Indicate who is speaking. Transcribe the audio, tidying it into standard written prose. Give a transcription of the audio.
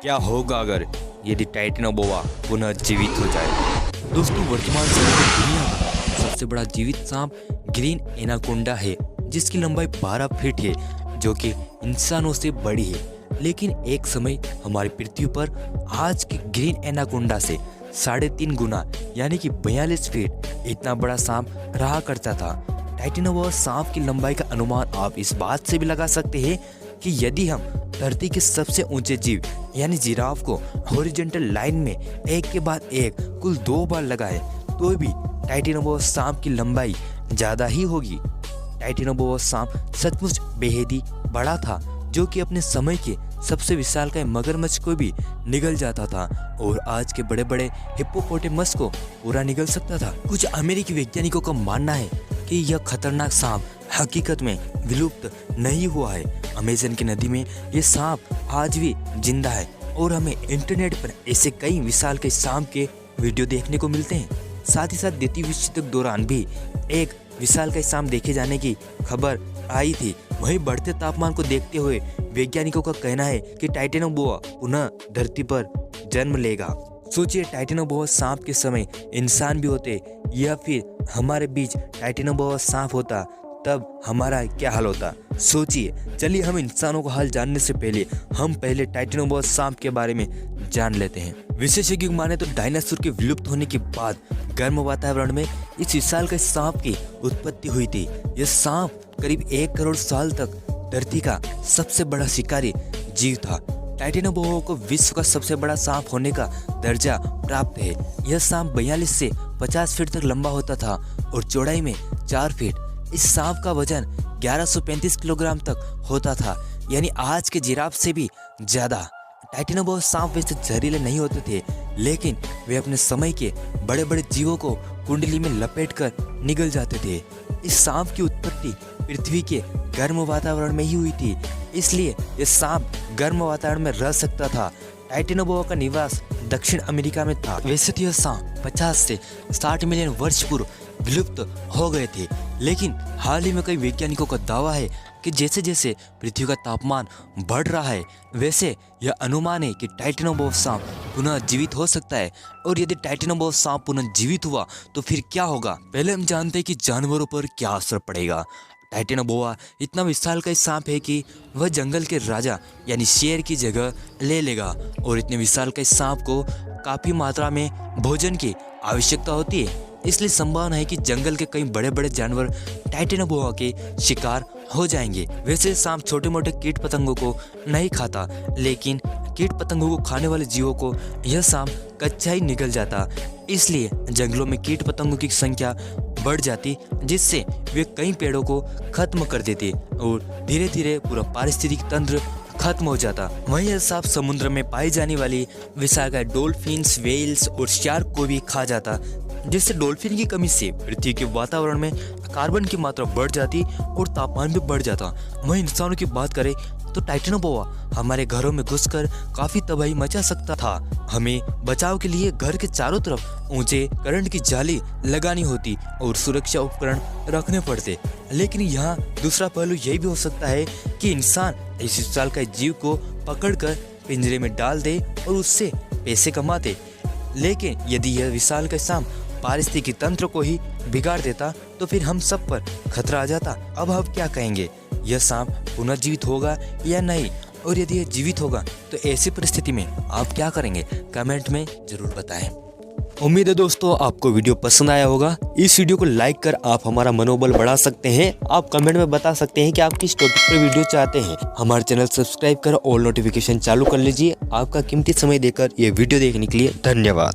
Speaker 1: क्या होगा अगर यदि टाइटेनोबोआ पुनः जीवित हो जाए। दोस्तों, वर्तमान समय में दुनिया का सबसे बड़ा जीवित सांप ग्रीन एनाकोंडा है, जिसकी लंबाई 12 फीट है, जो कि इंसानों से बड़ी है। लेकिन एक समय हमारी पृथ्वी पर आज के ग्रीन एनाकोंडा से 3.5 गुना यानी कि 42 फीट इतना बड़ा सांप रहा करता था। टाइटेनोबोआ सांप की लंबाई का अनुमान आप इस बात से भी लगा सकते हैं कि यदि हम धरती के सबसे ऊंचे जीव यानी जिराफ को हॉरिजॉन्टल लाइन में एक के बाद एक कुल 2 बार लगाए तो भी टाइटेनोबोआ सांप की लंबाई ज़्यादा ही होगी। टाइटेनोबोआ सांप सचमुच बेहद ही बड़ा था, जो कि अपने समय के सबसे विशालकाय मगरमच्छ को भी निगल जाता था और आज के बड़े बड़े हिप्पोपोटेमस को पूरा निगल सकता था। कुछ अमेरिकी वैज्ञानिकों का मानना है कि यह खतरनाक सांप हकीकत में विलुप्त नहीं हुआ है। अमेज़न की नदी में ये सांप आज भी जिंदा है और हमें इंटरनेट पर ऐसे कई विशालकाय सांप के वीडियो देखने को मिलते हैं। साथ ही साथ द्वितीय विश्व युद्ध के दौरान भी एक विशालकाय सांप देखे जाने की खबर आई थी। वहीं बढ़ते तापमान को देखते हुए वैज्ञानिकों का कहना है कि टाइटेनोबोआ पुनः धरती पर जन्म लेगा। सोचिए, टाइटेनोबोआ सांप के समय इंसान भी होते या फिर हमारे बीच टाइटेनोबोआ सांप होता, तब हमारा क्या हाल होता। सोचिए। चलिए, हम इंसानों का हाल जानने से पहले हम पहले टाइटेनोबोआ सांप के बारे में जान लेते हैं। विशेषज्ञों की माने तो डायनासोर के विलुप्त होने के बाद गर्म वातावरण में इस विशालकाय सांप की उत्पत्ति हुई थी। यह सांप करीब 1 करोड़ साल तक धरती का सबसे बड़ा शिकारी जीव था। टाइटेनोबोआ को विश्व का सबसे बड़ा सांप होने का दर्जा प्राप्त है। यह सांप 42 से 50 फीट तक लंबा होता था और चौड़ाई में 4 फीट। इस सांप का वजन 1135 किलोग्राम तक होता था, यानी आज के जिराफ से भी ज्यादा। टाइटेनोबोआ सांप वैसे जहरीले नहीं होते थे, लेकिन वे अपने समय के बड़े बड़े जीवों को कुंडली में लपेटकर निगल जाते थे। इस सांप की उत्पत्ति पृथ्वी के गर्म वातावरण में ही हुई थी, इसलिए यह सांप गर्म वातावरण में रह सकता था। टाइटेनोबोआ का निवास दक्षिण अमेरिका में था। वैसे तो यह सांप 50 से 60 मिलियन वर्ष पूर्व विलुप्त हो गए थे, लेकिन हाल ही में कई वैज्ञानिकों का दावा है कि जैसे जैसे पृथ्वी का तापमान बढ़ रहा है, वैसे यह अनुमान है कि टाइटेनोबोआ सांप पुनः जीवित हो सकता है। और यदि टाइटेनोबोआ सांप पुनः जीवित हुआ तो फिर क्या होगा। पहले हम जानते हैं कि जानवरों पर क्या असर पड़ेगा। टाइटेनोबोआ इतना विशालकाय सांप है कि वह जंगल के राजा यानी शेर की जगह ले लेगा और इतने विशालकाय सांप को काफ़ी मात्रा में भोजन की आवश्यकता होती है। इसलिए संभावना है कि जंगल के कई बड़े बड़े जानवर टाइटेनोबोआ के शिकार हो जाएंगे। वैसे सांप छोटे मोटे कीट पतंगों को नहीं खाता, लेकिन कीट पतंगों को खाने वाले जीवों को यह सांप कच्चा ही निगल जाता। इसलिए जंगलों में कीट पतंगों की संख्या बढ़ जाती, जिससे वे कई पेड़ों को खत्म कर देते और धीरे धीरे पूरा पारिस्थितिक तंत्र खत्म हो जाता। वहीं यह सांप समुद्र में पाई जाने वाली विशालकाय डॉल्फिन्स, वेल्स और शार्क को भी खा जाता, जिससे डॉल्फिन की कमी से पृथ्वी के वातावरण में कार्बन की मात्रा बढ़ जाती और तापमान भी बढ़ जाता। वहीं इंसानों की बात करें तो टाइटेनोबोआ हमारे घरों में घुसकर काफी तबाही मचा सकता था। हमें बचाव के लिए घर के चारों तरफ ऊंचे करंट की जाली लगानी होती और सुरक्षा उपकरण रखने पड़ते। लेकिन यहाँ दूसरा पहलू यही भी हो सकता है कि इंसान इस विशालकाय जीव को पकड़कर पिंजरे में डाल दे और उससे पैसे कमा दे। लेकिन यदि यह विशालकाय सांप पारिस्थितिकी तंत्र को ही बिगाड़ देता तो फिर हम सब पर खतरा आ जाता। अब हम क्या कहेंगे, यह सांप पुनः जीवित होगा या नहीं, और यदि यह जीवित होगा तो ऐसी परिस्थिति में आप क्या करेंगे, कमेंट में जरूर बताएं। उम्मीद है दोस्तों आपको वीडियो पसंद आया होगा। इस वीडियो को लाइक कर आप हमारा मनोबल बढ़ा सकते हैं। आप कमेंट में बता सकते हैं कि आप किस टॉपिक पर वीडियो चाहते हैं। हमारे चैनल सब्सक्राइब कर ऑल नोटिफिकेशन चालू कर लीजिए। आपका कीमती समय देकर ये वीडियो देखने के लिए धन्यवाद।